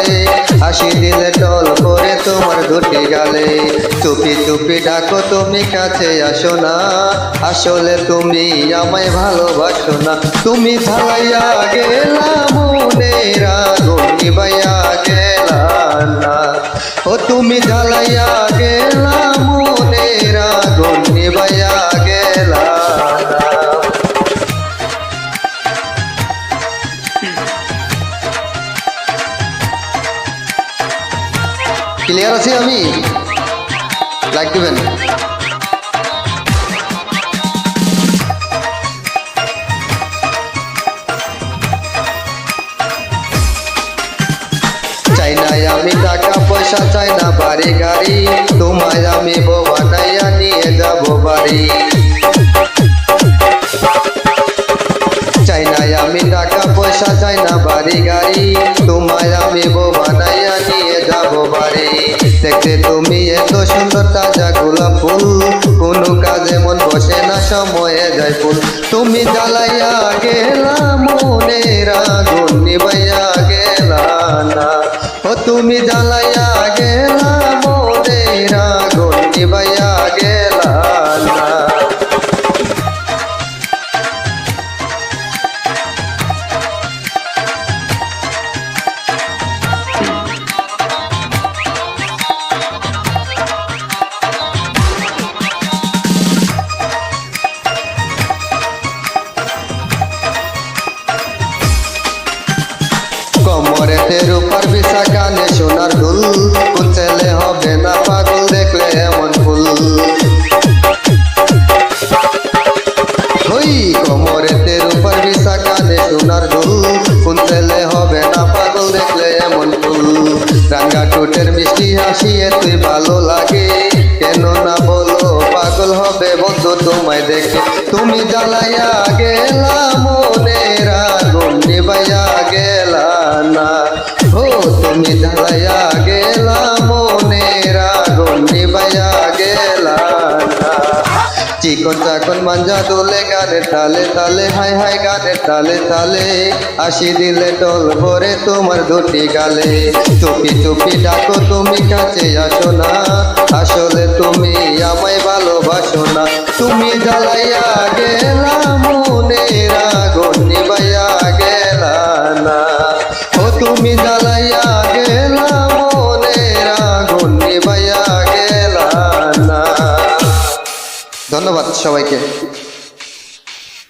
গালে, হাসি দিলে টল করে তোমার দুটি গালে। চুপি চুপি ডাকো তুমি কাছে আসো না, আসলে তুমি আমায় ভালোবাসো না। তুমি ঝালাইয়া গেলা মনের আগুন নিভাইয়া গেলা না, ও তুমি ঝালাইয়া গেলা মনের আগুন নিভাইয়া গেলা না। ক্লিয়ার আছি আমি? লাইক দিবেন। চাই না আমি টাকা পয়সা, চাই না বাড়ি গাড়ি, তোমায় আমি বউ বানাইয়া নিয়ে যাব বাড়ি। চাই না আমি টাকা পয়সা, চাই না বাড়ি গাড়ি, তোমায় আমি বউ বানাইয়া নিয়ে যাব বাড়ি। দেখতে তুমি এত সুন্দর তাজা গোলাপ ফুল, কোনো কাজে মন বসে না সময়ে যায় ফুল। তুমি জ্বালাইয়া গেলা মনের আগুন নিভাইয়া গেলা না, ও তুমি জ্বালাইয়া গেলা মনের আগুন নিভাইয়া গেলা না। কমরেতে রূপার বিছা, কানে সোনার দুল, কোন ছেলে হবে না পাগল দেখলে এমন ফুল। ওই কমরেতে রূপার বিছা, কানে সোনার দুল, কোন ছেলে হবে না পাগল দেখলে এমন ফুল। রাঙ্গা ঠোঁটের মিষ্টি হাসি তুই ভালো লাগে, কেন না বলো পাগল হবে বন্ধু তোমায় দেখে। তুমি জ্বালাইয়া গেলা মনের আগুন নিভাইয়া গেলা না, ও তুমি জ্বালাইয়া গেলা মনের আগুন নিভাইয়া গেলা না। চিকন চাকন মাঞ্জা দোলে গানের তালে তালে, হাই হাই গানের তালে তালে, হাসি দিলে টল ভরে তোমার দুটি গালে। চুপি চুপি ডাকো তুমি কাছে আসো না, আসলে তুমি আমায় ভালোবাসো না। তুমি জ্বালাইয়া গেলা মনের আগুন নিভাইয়া গেলা না, ও তুমি জ্বালাইয়া গেলা মনের আগুন নিভাইয়া গেলা না। ধন্যবাদ সবাইকে।